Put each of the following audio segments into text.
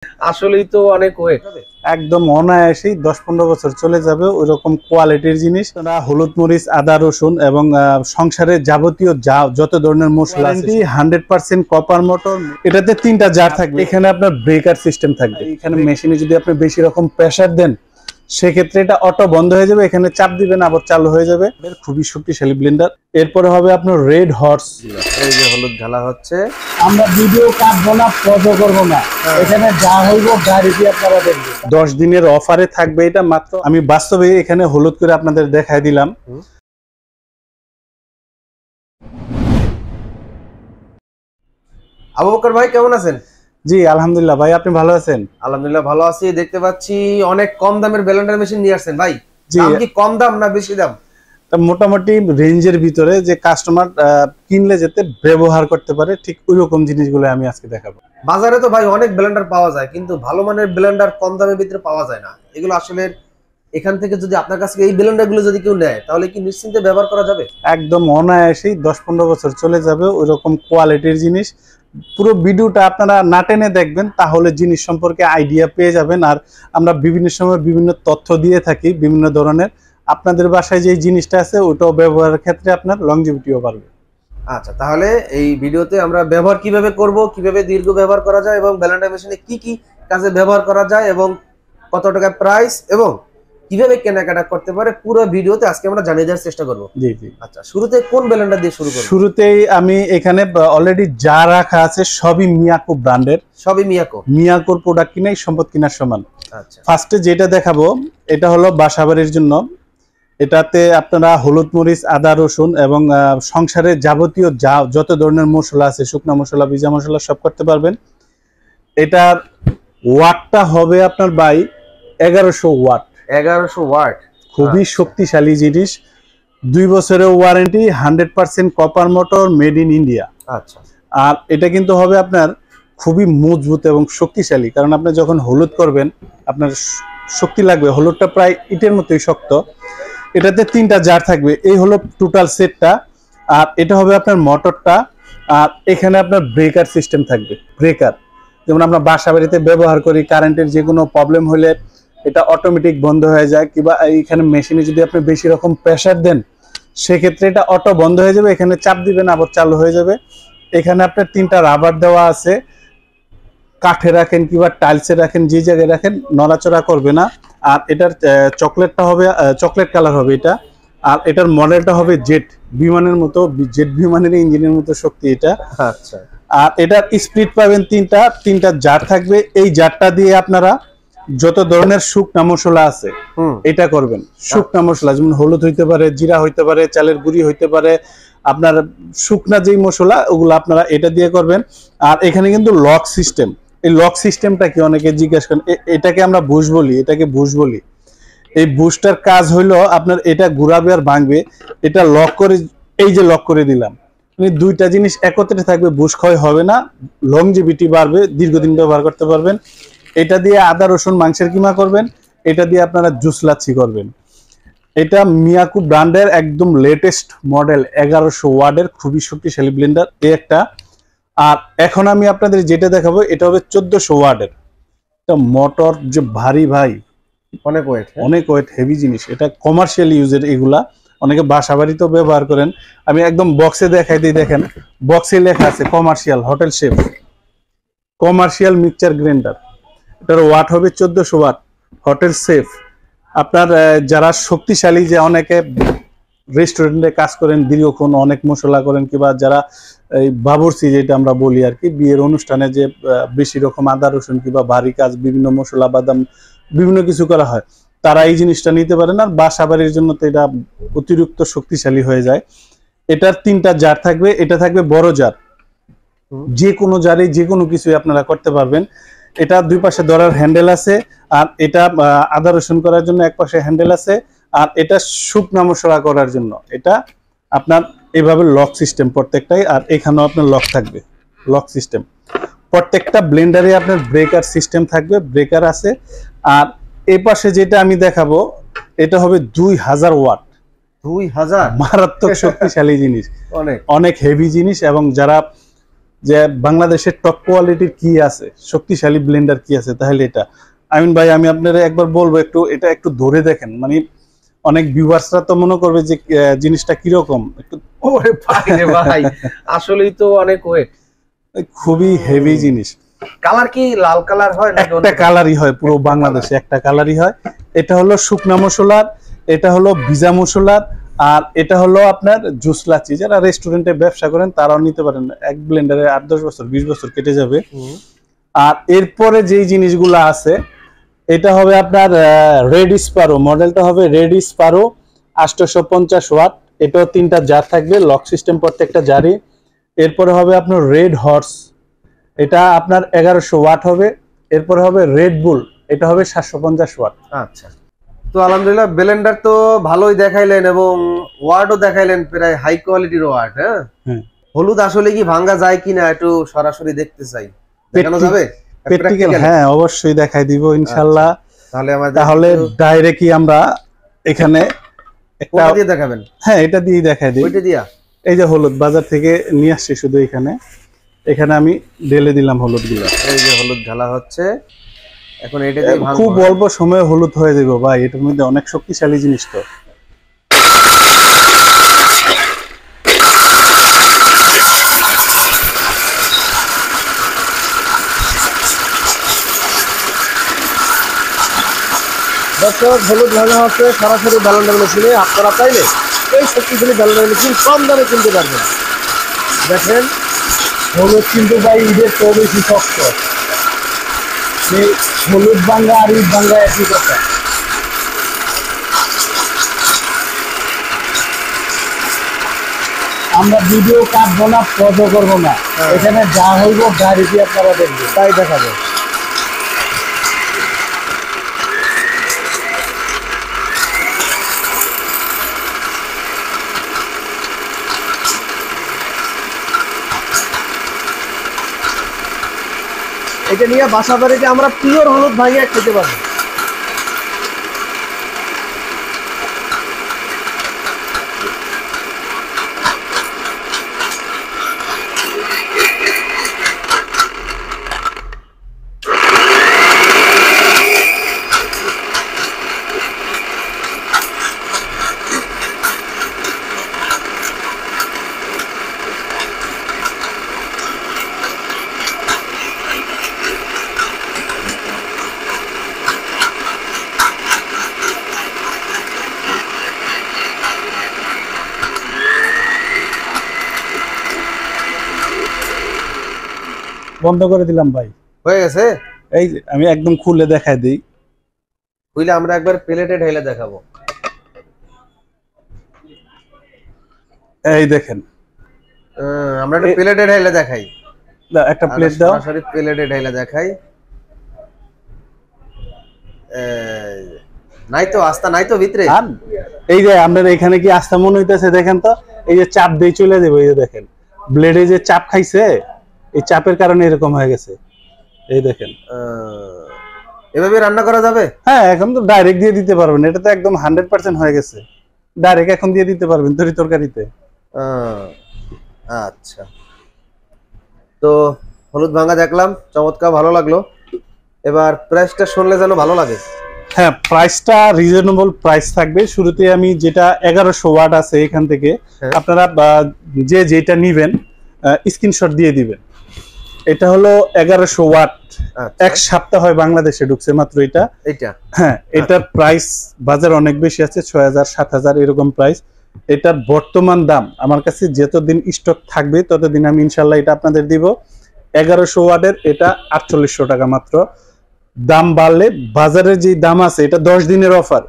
আসলেই তো অনেক ওয়েট, একদম অনায়াসেই 10-15 বছর চলে যাবে ওইরকম কোয়ালিটির জিনিস। হলুদ মরিচ আদা রসুন এবং সংসারের যাবতীয় যত ধরনের মশলা আছে 100% কপার মোটর। এটাতে 3টা জার থাকবে। এখানে আপনার ব্রেকার সিস্টেম থাকবে। এখানে মেশিনে যদি আপনি বেশি রকম প্রেসার দেন সেক্ষেত্রে এটা অটো বন্ধ হয়ে যাবে, এখানে চাপ দিবেন আবার চালু হয়ে যাবে। খুবই শক্তিশালী ব্লেন্ডার। এরপরে হবে আপনার রেড হর্স। এই যে হলুদ ঢালা হচ্ছে, আমরা ভিডিও কাটবো না, পজও করবো না, এখানে যা হইব গাড়িতে আপনারা দেখবেন। 10 দিনের অফারে থাকবে এটা মাত্র। আমি বাস্তবে এখানে হলুদ করে আপনাদের দেখাই দিলাম। আবু বকর ভাই কেমন আছেন? জি আলহামদুলিল্লাহ ভাই, আপনি ভালো আছেন? আলহামদুলিল্লাহ ভালো আছি। দেখতে পাচ্ছি অনেক কম দামের ব্লেন্ডার মেশিন নিয়ে আসছেন ভাই। জি, দাম কি কম দাম না বেশি দাম? মোটামুটি রেঞ্জের ভিতরে যে কাস্টমার কিনলে যেতে ব্যবহার করতে পারে ঠিক ওই রকম জিনিসগুলো আমি আজকে দেখাবো। বাজারে তো ভাই অনেক ব্লেন্ডার পাওয়া যায়, কিন্তু ভালো মানের ব্লেন্ডার কম দামের ভিতরে পাওয়া যায় না। এগুলো আসলে এখান থেকে যদি আপনার কাছে এই ব্লেন্ডার গুলো যদি কেউ নেয় তাহলে কি নিশ্চিন্তে ব্যবহার করা যাবে? একদম অনায়াসেই 10-15 বছর চলে যাবে ওই রকম কোয়ালিটির জিনিস। পুরো ভিডিওটা আপনারা না টেনে দেখবেন, তাহলে জিনিস সম্পর্কে আইডিয়া পেয়ে যাবেন। আর আমরা বিভিন্ন সময় বিভিন্ন তথ্য দিয়ে থাকি বিভিন্ন ধরনের। আপনাদের বাসায় যে জিনিসটা আছে ওটাও ব্যবহারের ক্ষেত্রে আপনার লংজিভিটিও বাড়বে। আচ্ছা, তাহলে এই ভিডিওতে আমরা ব্যবহার কিভাবে করব, কিভাবে দীর্ঘ ব্যবহার করা যায় এবং ব্লেন্ডার মেশিনে কি কি কাজে ব্যবহার করা যায় এবং কত টাকা প্রাইস এবং কিভাবে কেনাকাটা করতে পারে পুরো ভিডিওতে আজকে আমরা জানিয়ে দেওয়ার চেষ্টা করব। জি জি। আচ্ছা, শুরুতে কোন ব্লেন্ডার দিয়ে শুরু করব? শুরুতেই আমি এখানে অলরেডি যা রাখা আছে সবই মিয়াকো ব্র্যান্ডের। সবই মিয়াকোর প্রোডাক্ট কিনাই সম্পদ কিনার সমান। আচ্ছা, ফার্স্টে যেটা দেখাবো এটা হলো বাসাবাড়ির জন্য। এটাতে আপনারা হলুদ মরিচ আদা রসুন এবং সংসারের যাবতীয় যত ধরনের মশলা আছে, শুকনা মশলা ভিজা মশলা সব করতে পারবেন। এটার ওয়াটটা হবে আপনার বাই 1100 ওয়াট। 1100 ওয়াট, খুবই শক্তিশালী জিনিস। 2 বছরের warranty, 100% copper motor, made in India. আচ্ছা, আর এটা কিন্তু হবে আপনার খুবই মজবুত এবং শক্তিশালী, কারণ আপনি যখন হলুদ করবেন আপনার শক্তি লাগবে। হলুদটা প্রায় ইটের মতোই শক্ত। এটাতে 3টা জার থাকবে। এই হলো টোটাল সেটটা। আর এটা হবে আপনার মোটরটা। আর এখানে আপনার ব্রেকার সিস্টেম থাকবে। ব্রেকার যেমন আমরা বাসা বাড়িতে ব্যবহার করি, কারেন্টের যে কোনো প্রবলেম হলে এটা অটোমেটিক বন্ধ হয়ে যায়, কিংবা এইখানে মেশিনে যদি আপনি বেশি রকম প্রেসার দেন সেক্ষেত্রে এটা অটো বন্ধ হয়ে যাবে, এখানে চাপ দিবেন আবার চালু হয়ে যাবে। এখানে আপনার 3টা রাবার দেওয়া আছে। কাঠে রাখেন কিংবা টাইলসে রাখেন, যে জায়গায় রাখেন নড়াচড়া করবে না। আর এটার চকলেটটা হবে চকলেট কালার হবে এটা। আর এটার মডেলটা হবে জেট বিমানের মতো, জেট বিমানের ইঞ্জিনের মতো শক্তি এটা। আচ্ছা, আর এটার স্পিড পাবেন 3টা জার থাকবে। এই জারটা দিয়ে আপনারা যত ধরনের শুকনা মশলা আছে এটা করবেন। শুকনা মশলা যেমন হলুদ হইতে পারে, জিরা হইতে পারে, চালের গুঁড়ি হইতে পারে, আপনার শুকনা যেই মশলা ওগুলো আপনারা এটা দিয়ে করবেন। আর এখানে কিন্তু লক সিস্টেম। এই লক সিস্টেমটা কি অনেকে জিজ্ঞাসা করেন, এটাকে আমরা বুশ বলি, এটাকে বুশ বলি। এই বুশটার কাজ হইলো আপনার এটা ঘুরাবে আর ভাঙবে। এটা লক করে, এই যে লক করে দিলাম, দুইটা জিনিস একত্রে থাকবে, বুশ ক্ষয় হবে না, লংজিভিটি বাড়বে, দীর্ঘদিন ব্যবহার করতে পারবেন। এটা দিয়ে আদা রসুন মাংসের কিমা করবেন, এটা দিয়ে আপনারা জুস লাচ্ছি করবেন। এটা মিয়াকো ব্র্যান্ডের একদম লেটেস্ট মডেল 1100 ওয়াটের খুবই শক্তিশালী ব্লেন্ডার এই একটা। আর এখন আমি আপনাদের যেটা দেখাবো এটা হবে 1400 ওয়াটের। এটা মোটর যে ভারী ভাই, অনেক ওয়েট, অনেক ওয়েট, হেভি জিনিস। এটা কমার্শিয়াল ইউজের, এগুলা অনেকে বাসা বাড়িতেও ব্যবহার করেন। আমি একদম বক্সে দেখাই দিই, দেখেন বক্সে লেখা আছে commercial hotel chef commercial mixture grinder. এটার ওয়াট হবে 1400 ওয়াট, হোটেল সেফ। আপনার যারা শক্তিশালী, যে অনেকে রেস্টুরেন্টে কাজ করেন দীর্ঘক্ষণ, অনেক মশলা করেন, কিংবা যারা এই বাবুর্চি যেটা আমরা বলি আর কি, বিয়ের অনুষ্ঠানে যে বেশি রকম আদা রসুন কিংবা ভারী কাজ, বিভিন্ন মশলা বাদাম বিভিন্ন কিছু করা হয়, তারা এই জিনিসটা নিতে পারেন। আর বাসা বাড়ির জন্য তো এটা অতিরিক্ত শক্তিশালী হয়ে যায়। এটার 3টা জার থাকবে। এটা থাকবে বড় জার, যে কোনো জারে যে কোনো কিছুই আপনারা করতে পারবেন। এটা দুই পাশে ধরার হ্যান্ডেল আছে। আর এটা আদা রসুন করার জন্য এক পাশে হ্যান্ডেল আছে। আর এটা শুকনা মশলা করার জন্য এটা আপনার এইভাবে লক সিস্টেম প্রত্যেকটাই। আর এখানেও আপনার লক থাকবে, লক সিস্টেম। প্রত্যেকটা ব্লেন্ডারে আপনার ব্রেকার সিস্টেম থাকবে, ব্রেকার আছে। আর এই পাশে যেটা আমি দেখাবো এটা হবে 2000 ওয়াট। 2000, মারাত্মক শক্তিশালী জিনিস, অনেক হেভি জিনিস। এবং যারা যে বাংলাদেশের টপ কোয়ালিটির কি আছে, শক্তিশালী ব্লেন্ডার কি আছে, তাহলে এটা। আমিন ভাই আমি আপনারা একবার বলবো একটু এটা একটু ধরে দেখেন, মানে অনেক ভিউয়ার্সরা তো মনে করবে যে জিনিসটা কিরকম। একটু ওরে ভাই রে ভাই, আসলেই তো অনেক ওয়েট, খুবই হেভি জিনিস। কালার কি লাল কালার হয় নাকি একটা কালারই হয়, পুরো বাংলাদেশে একটা কালারই হয়। এটা হলো শুকনা মশলার, এটা হলো ভিজা মশলার, আর এটা হলো আপনার জুস লাচি। যারা রেস্টুরেন্টে ব্যবসা করেন তারাও নিতে পারেন, এক ব্লেন্ডারে 8-10 বছর 20 বছর কেটে যাবে। আর এরপরে যেই জিনিসগুলো আছে এটা হবে আপনার রেড স্পারো, মডেলটা হবে রেড স্পারো 850 ওয়াট। এটাও 3টা জার থাকবে, লক সিস্টেম প্রত্যেকটা জারে। এরপরে হবে আপনার রেড হর্স, এটা আপনার 1100 ওয়াট হবে। এরপরে হবে রেড বুল, এটা হবে 750 ওয়াট। আচ্ছা, তো আলহামদুলিল্লাহ ব্লেন্ডার তো ভালোই দেখাইলেন এবং ওয়ার্ডও দেখাইলেন, প্রায় হাই কোয়ালিটির ওয়ার্ড। হ্যাঁ, হলুদ আসলে কি ভাঙা যায় কিনা একটু সরাসরি দেখতে চাই, দেখানো যাবে? প্র্যাকটিক্যাল, হ্যাঁ অবশ্যই দেখাই দিব ইনশাআল্লাহ। তাহলে ডাইরেক্টলি আমরা এখানে একটা দিয়ে দেখাবেন? হ্যাঁ, এটা দিয়ে দেখাই দিই। ওইটা দিয়া এই যে হলুদ বাজার থেকে নিয়ে আসছি, শুধু এখানে আমি ঢেলে দিলাম হলুদ গুলা। এই যে হলুদ ঢালা হচ্ছে এখন, এটা দিয়ে ভাঙবো। খুব অল্প সময়ে হলুদ হয়ে যাবে ভাই, এটার মধ্যে অনেক শক্তিশালী জিনিস তো। দর্শক, হলুদ ভাঙা হচ্ছে সরাসরি ব্লেন্ডার মেশিনে। আপনারা চাইলে এই শক্তিশালী ব্লেন্ডার মেশিন কম দামে কিনতে পারবেন। দেখেন হলুদ কিন্তু ভাই ঈদের তো বেশি শক্ত, হলুদ ভাঙ্গা আর ঈদ ভাঙ্গা একই কথা। আমরা ভিডিও কাটবো না, পজও করবো না, এখানে যা হইব গাড়িতে আপনারা দেখবেন, তাই দেখাবো। এটা নিয়ে বাসা বাড়িতে আমরা পিওর হলুদ ভাঙিয়ে খেতে পারবো। বন্ধ করে দিলাম ভাই, হয়ে গেছে। এই যে আমি একদম খুলে দেখাই দিই। খুলে আমরা একবার প্লেটে ঢেলে দেখাবো। এই দেখেন, আমরা একটা প্লেটে ঢেলে দেখাই। একটা প্লেট দাও, সরাসরি প্লেটে ঢেলে দেখাই। নাই তো আস্থা, নাই তো ভিতরে। এই যে আপনার এখানে কি আস্থা মনে হইতেছে? দেখেন তো, এই যে চাপ দিয়ে চলে যাবে, এই যে দেখেন ব্লেডে যে চাপ খাইছে, এই চাপের কারণে এরকম হয়ে গেছে। এই দেখেন, এভাবে রান্না করা যাবে? হ্যাঁ, এখন তো ডাইরেক্ট দিয়ে দিতে পারবেন, এটা তো একদম 100% হয়ে গেছে। ডাইরেক্ট এখন দিয়ে দিতে পারবেন তরি তরকারিতে। আচ্ছা, তো হলুদ ভাঙা দেখলাম, চমৎকার, ভালো লাগলো। এবার প্রাইসটা শুনলে যেন ভালো লাগে। হ্যাঁ, প্রাইসটা রিজনেবল প্রাইস থাকবে। শুরুতে আমি যেটা 1100 ওয়াট আছে এখান থেকে আপনারা যেটা নিবেন স্ক্রিনশট দিয়ে দিবেন। এটা হলো 1100 ওয়াট, এক সপ্তাহ হয় বাংলাদেশে ঢুকছে মাত্র এটা। হ্যাঁ, এটার প্রাইস বাজার অনেক বেশি আছে, 6000 7000 এরকম প্রাইস। এটার বর্তমান দাম আমার কাছে যতদিন স্টক থাকবে ততদিন আমি ইনশাল্লাহ এটা আপনাদের দিব। 1100 ওয়াটের এটা 4800 টাকা মাত্র। দাম বাড়লে বাজারের যে দাম আছে, এটা 10 দিনের অফার।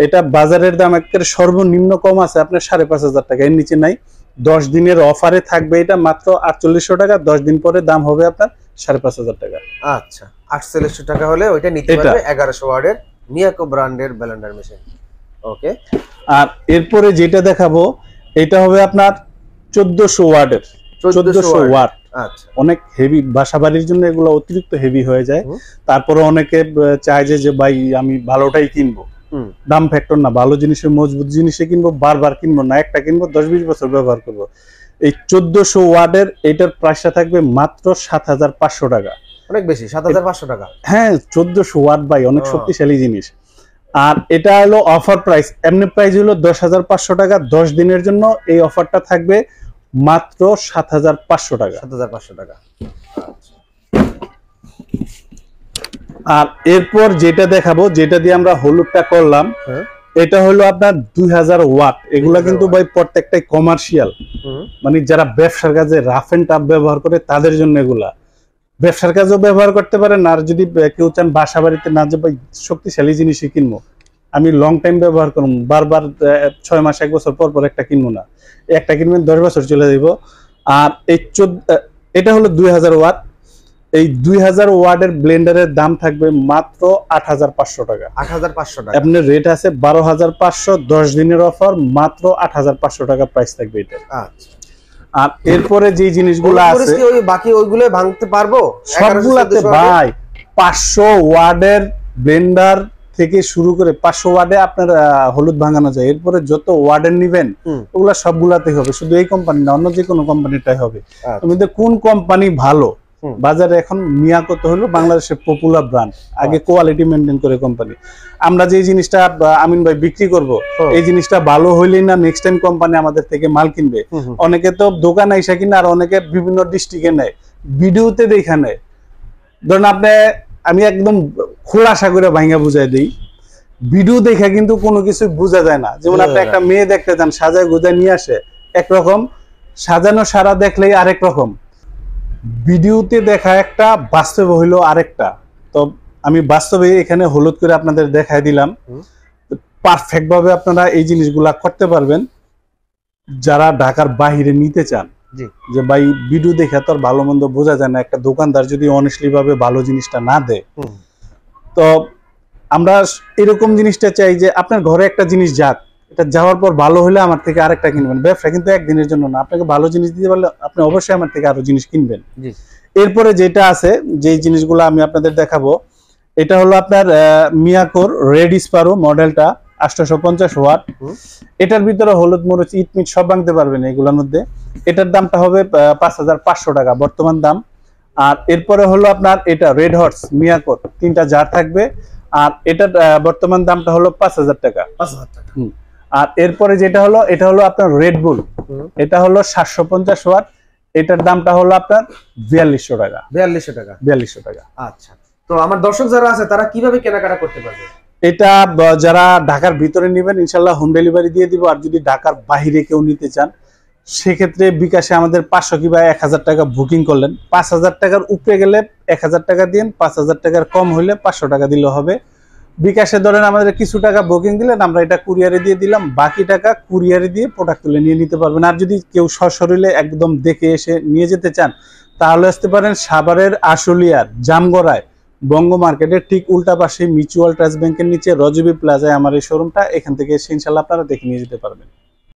এটা বাজারের দাম একেবারে সর্বনিম্ন কম আছে আপনার 5500 টাকা, এর নিচে নাই। 10 দিনের অফারে থাকবে এটা মাত্র 4800 টাকা। 10 দিন পরে দাম হবে আপনার 5500 টাকা। আচ্ছা, 4800 টাকা হলে ওইটা নিতে পারবে 1100 ওয়াটের মিয়াকো ব্র্যান্ডের ব্লেন্ডার মেশিন। ওকে, আর এরপরে যেটা দেখাবো এটা হবে আপনার 1400 ওয়াটের। 1400 ওয়াট, আচ্ছা, অনেক হেভি, বাসাবাড়ির জন্য এগুলো অতিরিক্ত হেভি হয়ে যায়। তারপরে অনেকে চায় যে ভাই আমি ভালোটাই কিনবো, দাম ফ্যাক্টর না, ভালো জিনিসের মজবুত জিনিসে কিনবো, বারবার কিনবো না, একটা কিনবো 10-20 বছর ব্যবহার করবো। এই 1400 ওয়াটের এটার প্রাইসটা থাকবে মাত্র 7500 টাকা। অনেক বেশি, 7500 টাকা। হ্যাঁ 1400 ওয়াট ভাই, অনেক শক্তিশালী জিনিস। আর এটা হলো অফার প্রাইস, এমনি প্রাইস হলো 10500 টাকা। 10 দিনের জন্য এই অফারটা থাকবে মাত্র 7500 টাকা। 7500 টাকা। আর এরপর যেটা দেখাবো, যেটা দিয়ে আমরা হলুদটা করলাম, এটা হলো আপনার 2000 ওয়াট। এগুলা কিন্তু ভাই প্রত্যেকটাই কমার্শিয়াল, মানে যারা ব্যবসার কাজে রাফ এন্ড টাফ ব্যবহার করে তাদের জন্য এগুলা। ব্যবসার কাজেও ব্যবহার করতে পারেন, আর যদি কেউ চান বাসা বাড়িতে না যে ভাই শক্তিশালী জিনিসই কিনবো, আমি লং টাইম ব্যবহার করবো, বারবার 6 মাস 1 বছর পর পর একটা কিনবো না, একটা কিনবেন 10 বছর চলে যাব। আর এই এটা হলো 2000 ওয়াট। এই 2000 ওয়াটের ব্লেন্ডারের দাম থাকবে মাত্র 8500 টাকা। 8500 টাকা। আপনার রেট আছে 12500, 10 দিনের অফার, মাত্র 8500 টাকা প্রাইস থাকবে এটা। আচ্ছা। আর এরপরে যে জিনিসগুলো আছে ওই বাকি ওইগুলো ভাঙতে পারবো সবগুলাতে ভাই। 500 ওয়াটের ব্লেন্ডার থেকে শুরু করে 500 ওয়াটে আপনার হলুদ ভাঙানো যায়। এরপরে যত ওয়াটের নিবেন ওগুলা সবগুলাতে হবে, শুধু এই কোম্পানি না, অন্য যে কোনো কোম্পানিটাই হবে। তুমি কোন কোম্পানি ভালো বাজারে? এখন মিয়াকো তো হলো বাংলাদেশের পপুলার ব্র্যান্ড, আগে কোয়ালিটি মেনটেন করে কোম্পানি। আমরা যে জিনিসটা আমিন ভাই বিক্রি করব, এই জিনিসটা ভালো হইলেই না নেক্সট টাইম কোম্পানি আমাদের থেকে মাল কিনবে। অনেকে তো দোকান আইসা কিনে, আর অনেকে বিভিন্ন ডিস্ট্রিক্টে নেয়, ভিডিওতে দেখা নেয়। ধরুন আমি একদম খোলাসা করে ভাঙা বুঝাই দিই, ভিডিও দেখা কিন্তু কোনো কিছু বোঝা যায় না। যেমন আপনি একটা মেয়ে দেখতে যান, সাজায় গোজায় নিয়ে আসে একরকম, সাজানো সারা দেখলেই আরেক রকম, ভিডিওতে দেখা একটা, বাস্তবে হইলো আরেকটা। তো আমি বাস্তবে এখানে হলুদ করে আপনাদের দেখাই দিলাম, পারফেক্ট ভাবে আপনারা এই জিনিসগুলা করতে পারবেন। যারা ঢাকার বাহিরে নিতে চান, যে ভাই ভিডিও দেখে তো আর ভালো মন্দ বোঝা যায় না, একটা দোকানদার যদি অনেস্টলি ভাবে ভালো জিনিসটা না দেয়, তো আমরা এরকম জিনিসটা চাই যে আপনার ঘরে একটা জিনিস যাক, এটা যাওয়ার পর ভালো হলে আমার থেকে আরেকটা কিনবেন। ব্যবসা কিন্তু একদিনের জন্য না, আপনাকে ভালো জিনিস দিতে পারলে আপনি অবশ্যই আমার থেকে আরো জিনিস কিনবেন। এরপরে যেটা আছে, যে জিনিসগুলো আমি আপনাদের দেখাবো, এটা হলো আপনার মিয়াকোর রেড স্পারো মডেলটা, 850 ওয়াট। এটার ভিতরে হলুদ মরিচ ইট মিট সব ভাঙতে পারবেন এগুলোর মধ্যে। এটার দামটা হবে 5500 টাকা বর্তমান দাম। আর এরপরে হলো আপনার এটা রেড হর্স মিয়াকোর, 3টা জার থাকবে, আর এটার বর্তমান দামটা হলো 5000 টাকা। 5000 টাকা। আর এরপরে যেটা হলো, এটা হলো আপনার রেড বুল, এটা হলো 750 ওয়াট। এটার দামটা হলো আপনার 4200 টাকা। 4200 টাকা। 4200 টাকা। আচ্ছা, তো আমার দর্শক যারা আছে তারা কিভাবে কেনাকাটা করতে পারবে? এটা যারা ঢাকার ভিতরে নেবেন ইনশাল্লাহ হোম ডেলিভারি দিয়ে দিব। আর যদি ঢাকার বাইরে কেউ নিতে চান, সেক্ষেত্রে বিকাশে আমাদের 500 কিংবা 1000 টাকা বুকিং করলেন। 5000 টাকার উপরে গেলে 1000 টাকা দিন, 5000 টাকার কম হইলে 500 টাকা দিলে হবে। বিকাশে ধরেন আমাদের কিছু টাকা বুকিং দিলেন, আমরা এটা কুরিয়ারে দিয়ে দিলাম, বাকি টাকা কুরিয়ারে দিয়ে প্রোডাক্ট তুলে নিয়ে নিতে পারবেন। আর যদি কেউ সশরীরে একদম দেখে এসে নিয়ে যেতে চান, তাহলে আসতে পারেন সাভারের আশুলিয়ার জামগড়ায় বঙ্গ মার্কেটের ঠিক উল্টা পাশে মিউচুয়াল ট্রাস্ট ব্যাংকের নিচে রজবি প্লাজায় আমার এই শোরুমটা। এখান থেকে এসে ইনশাল্লাহ আপনারা দেখে নিয়ে যেতে পারবেন।